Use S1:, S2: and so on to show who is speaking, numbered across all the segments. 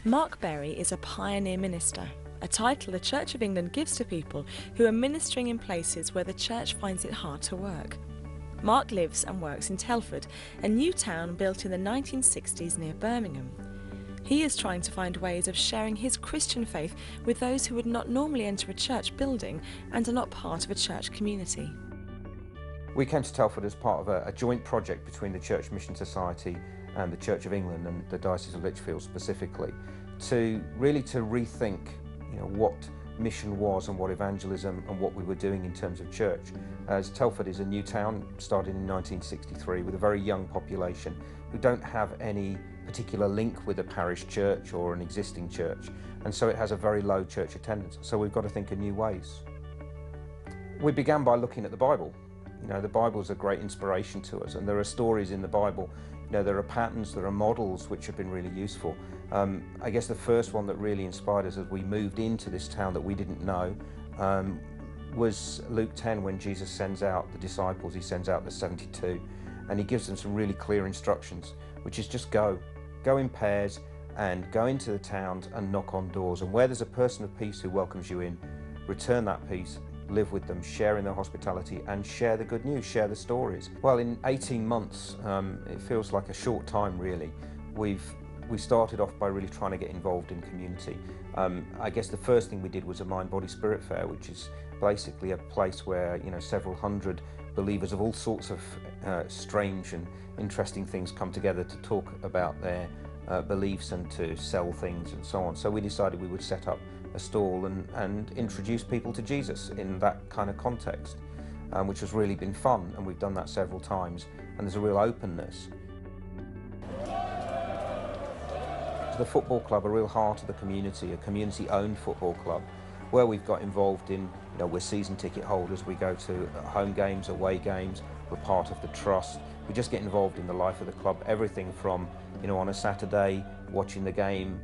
S1: Mark Berry is a pioneer minister, a title the Church of England gives to people who are ministering in places where the church finds it hard to work. Mark lives and works in Telford, a new town built in the 1960s near Birmingham. He is trying to find ways of sharing his Christian faith with those who would not normally enter a church building and are not part of a church community.
S2: We came to Telford as part of a joint project between the Church Mission Society and the Church of England and the Diocese of Lichfield specifically, to rethink what mission was and what evangelism and what we were doing in terms of church. As Telford is a new town, started in 1963 with a very young population who don't have any particular link with a parish church or an existing church, and so it has a very low church attendance. So we've got to think of new ways. We began by looking at the Bible. The Bible is a great inspiration to us, and there are stories in the Bible. There are patterns, there are models which have been really useful. I guess the first one that really inspired us as we moved into this town that we didn't know was Luke 10, when Jesus sends out the disciples. He sends out the 72, and he gives them some really clear instructions, which is just go in pairs and go into the towns and knock on doors. And where there's a person of peace who welcomes you in, return that peace, live with them, share in their hospitality, and share the good news, share the stories. Well, in 18 months, it feels like a short time really. We started off by really trying to get involved in community. I guess the first thing we did was a Mind, Body, Spirit Fair, which is basically a place where several hundred believers of all sorts of strange and interesting things come together to talk about their beliefs and to sell things and so on. So we decided we would set up a stall and introduce people to Jesus in that kind of context, which has really been fun, and we've done that several times, and there's a real openness. The football club, a real heart of the community, a community-owned football club, where we've got involved in, we're season ticket holders, we go to home games, away games, we're part of the trust. We just get involved in the life of the club, everything from, on a Saturday, watching the game,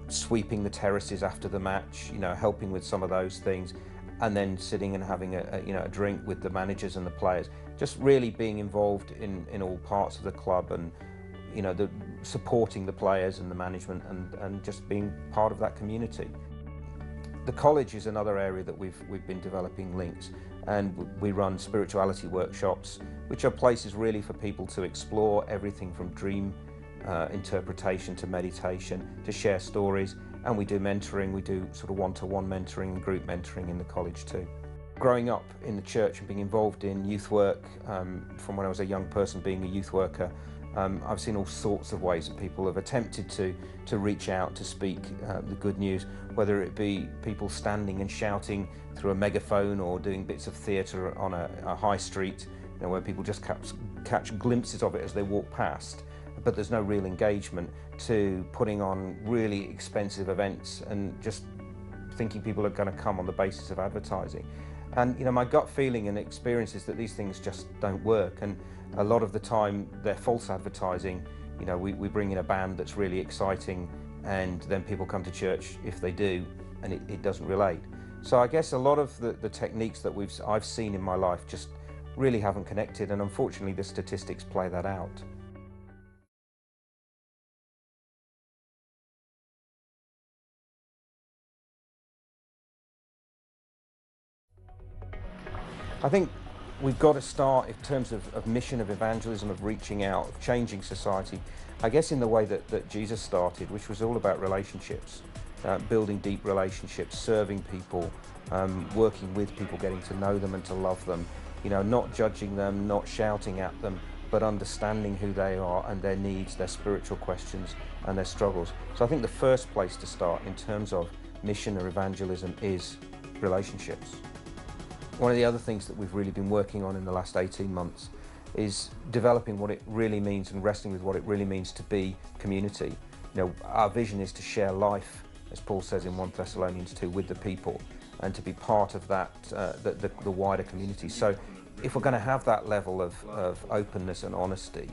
S2: sweeping the terraces after the match, helping with some of those things, and then sitting and having a drink with the managers and the players. Just really being involved in all parts of the club, and supporting the players and the management, and just being part of that community. The college is another area that we've been developing links, and we run spirituality workshops, which are places really for people to explore everything from dream interpretation to meditation, to share stories, and we do mentoring. We do sort of one-to-one mentoring and group mentoring in the college too. Growing up in the church and being involved in youth work, from when I was a young person being a youth worker, I've seen all sorts of ways that people have attempted to reach out to speak the good news, whether it be people standing and shouting through a megaphone, or doing bits of theatre on a high street, where people just catch glimpses of it as they walk past, but there's no real engagement, to putting on really expensive events and just thinking people are going to come on the basis of advertising. And my gut feeling and experience is that these things just don't work, and a lot of the time they're false advertising. We bring in a band that's really exciting, and then people come to church if they do, and it doesn't relate. So I guess a lot of the techniques that I've seen in my life just really haven't connected, and unfortunately the statistics play that out. I think we've got to start in terms of mission, of evangelism, of reaching out, of changing society, I guess in the way that Jesus started, which was all about relationships, building deep relationships, serving people, working with people, getting to know them and to love them, not judging them, not shouting at them, but understanding who they are and their needs, their spiritual questions and their struggles. So I think the first place to start in terms of mission or evangelism is relationships. One of the other things that we've really been working on in the last 18 months is developing what it really means and wrestling with what it really means to be community. Our vision is to share life, as Paul says in 1 Thessalonians 2, with the people, and to be part of that, the wider community. So if we're going to have that level of openness and honesty,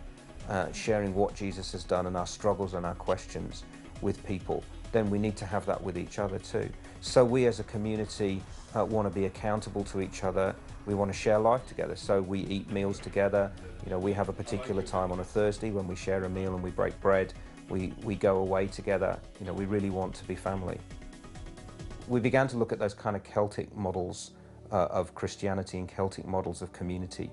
S2: sharing what Jesus has done and our struggles and our questions with people, then we need to have that with each other too. So we as a community want to be accountable to each other, We want to share life together, so we eat meals together. You know, we have a particular time on a Thursday when we share a meal and we break bread. We go away together. You know, we really want to be family. We began to look at those kind of Celtic models of Christianity and Celtic models of community.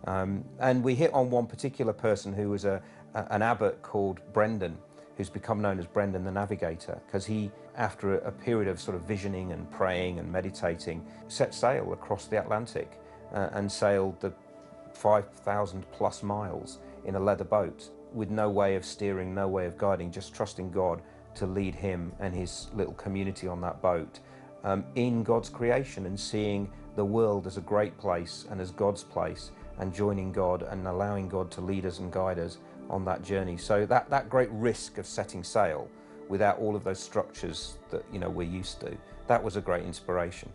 S2: And we hit on one particular person who was an abbot called Brendan, who's become known as Brendan the Navigator, because he, after a period of sort of visioning and praying and meditating, set sail across the Atlantic and sailed the 5,000 plus miles in a leather boat with no way of steering, no way of guiding, just trusting God to lead him and his little community on that boat in God's creation, and seeing the world as a great place and as God's place, and joining God and allowing God to lead us and guide us on that journey. So that great risk of setting sail without all of those structures that, you know, we're used to, that was a great inspiration.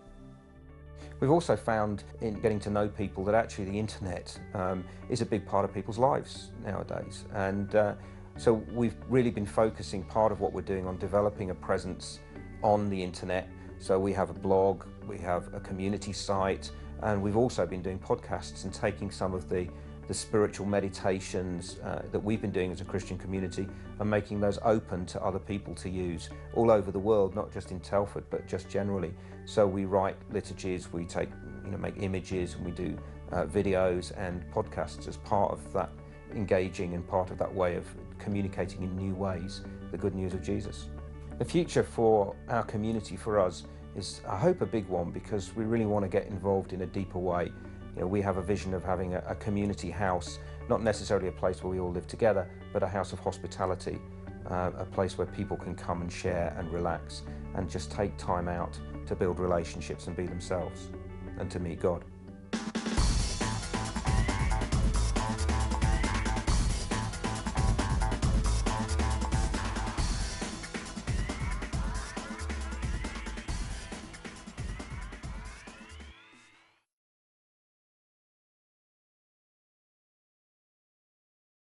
S2: We've also found in getting to know people that actually the internet is a big part of people's lives nowadays. And so we've really been focusing part of what we're doing on developing a presence on the internet. So we have a blog, we have a community site, and we've also been doing podcasts and taking some of the spiritual meditations that we've been doing as a Christian community and making those open to other people to use all over the world, not just in Telford, but just generally. So we write liturgies, we make images, and we do videos and podcasts as part of that engaging and part of that way of communicating in new ways the good news of Jesus. The future for our community, for us, is, I hope, a big one, because we really want to get involved in a deeper way. You know, we have a vision of having a community house, not necessarily a place where we all live together, but a house of hospitality, a place where people can come and share and relax and just take time out to build relationships and be themselves and to meet God.